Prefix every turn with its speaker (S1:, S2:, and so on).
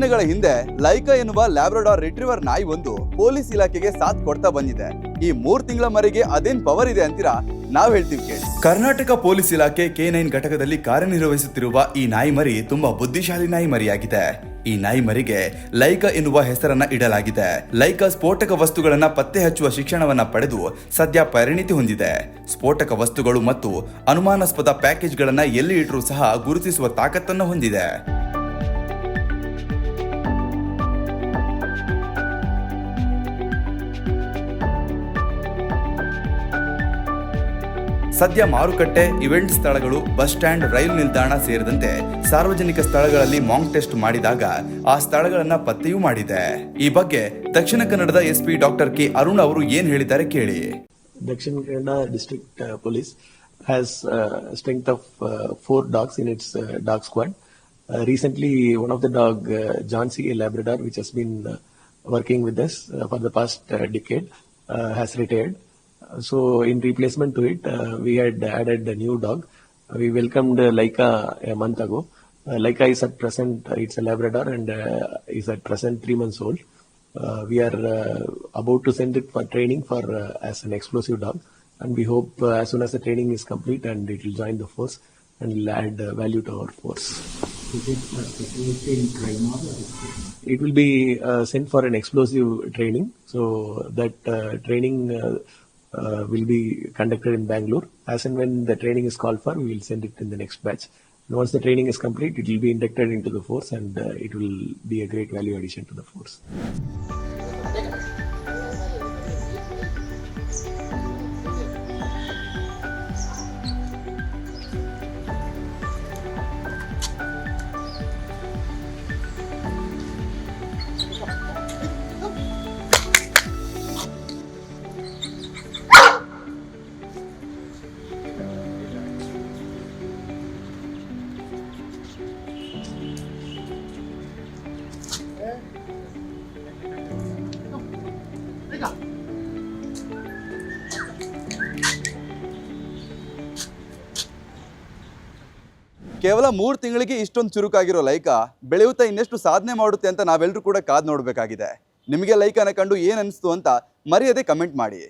S1: ದಿನಗಳ ಹಿಂದೆ ಲೈಕಾ ಎನ್ನುವ ಲ್ಯಾಬ್ರಡಾರ್ ರಿಟ್ರೀವರ್ ನಾಯಿ ಒಂದು ಪೊಲೀಸ್ ಇಲಾಖೆಗೆ ಸಾಥ್ ಕೊಡ್ತಾ ಬಂದಿದೆ. ಈ 3 ತಿಂಗಳ ಮರಿಗೆ ಅದೇನ್ ಪವರ್ ಇದೆ ಅಂತೀರಾ? ನಾವ್ ಹೇಳ್ತೀವಿ ಕೇಳಿ. ಕರ್ನಾಟಕ ಪೊಲೀಸ್ ಇಲಾಖೆ K9 ಘಟಕದಲ್ಲಿ ಕಾರ್ಯನಿರ್ವಹಿಸುತ್ತಿರುವ ಈ ನಾಯಿ ಮರಿ ತುಂಬಾ ಬುದ್ಧಿಶಾಲಿ ನಾಯಿ ಮರಿಯಾಗಿದೆ. ಈ ನಾಯಿ ಮರಿಗೆ ಲೈಕಾ ಎನ್ನುವ ಹೆಸರನ್ನ ಇಡಲಾಗಿದೆ. ಲೈಕಾ ಸ್ಫೋಟಕ ವಸ್ತುಗಳನ್ನ ಪತ್ತೆ ಹಚ್ಚುವ ಶಿಕ್ಷಣವನ್ನ ಪಡೆದು ಸದ್ಯ ಪರಿಣಿತಿ ಹೊಂದಿದೆ. ಸ್ಫೋಟಕ ವಸ್ತುಗಳು ಮತ್ತು ಅನುಮಾನಾಸ್ಪದ ಪ್ಯಾಕೇಜ್ಗಳನ್ನ ಎಲ್ಲಿ ಇಟ್ಟರೂ ಸಹ ಗುರುತಿಸುವ ತಾಕತ್ತನ್ನು ಹೊಂದಿದೆ. ಸದ್ಯ ಮಾರುಕಟ್ಟೆ, ಇವೆಂಟ್ ಸ್ಥಳಗಳು, ಬಸ್ ಸ್ಟ್ಯಾಂಡ್, ರೈಲು ನಿಲ್ದಾಣ ಸೇರಿದಂತೆ ಸಾರ್ವಜನಿಕ ಸ್ಥಳಗಳಲ್ಲಿ ಮಾಂಕ್ ಟೆಸ್ಟ್ ಮಾಡಿದಾಗ ಆ ಸ್ಥಳಗಳನ್ನ ಪತ್ತೆಯೂ ಮಾಡಿದೆ. ಈ ಬಗ್ಗೆ ದಕ್ಷಿಣ ಕನ್ನಡದ SP ಡಾಕ್ಟರ್ K ಅರುಣ್ ಅವರು ಏನ್ ಹೇಳಿದ್ದಾರೆ ಕೇಳಿ.
S2: Dakshin Kannada District Police has strength of 4 dogs in its dog squad. Recently, one of the dog, John C. Labrador, which has been working with us for the past decade, has retired. So, in replacement to it, we had added a new dog. We welcomed Laika a month ago. Laika is at present, it's a Labrador and is at present 3 months old. We are about to send it for training for as an explosive dog, and we hope as soon as the training is complete and it will join the force and will add value to our force.
S3: Is it specifically in crime or?
S2: It will be sent for an explosive training. So that training will be conducted in Bangalore. As and when the training is called for, we will send it in the next batch. And once the training is complete, it will be inducted into the force, and it will be a great value addition to the force.
S1: ಕೇವಲ 3 ತಿಂಗಳಿಗೆ ಇಷ್ಟೊಂದು ಚುರುಕಾಗಿರೋ ಲೈಕಾ ಬೆಳೆಯುತ್ತಾ ಇನ್ನೆಷ್ಟು ಸಾಧನೆ ಮಾಡುತ್ತೆ ಅಂತ ನಾವೆಲ್ಲರೂ ಕೂಡ ಕಾದು ನೋಡಬೇಕಾಗಿದೆ. ನಿಮಗೆ ಲೈಕಾನ ಕಂಡು ಏನು ಅನಿಸ್ತು ಅಂತ ಮರೆಯದೆ ಕಮೆಂಟ್ ಮಾಡಿ.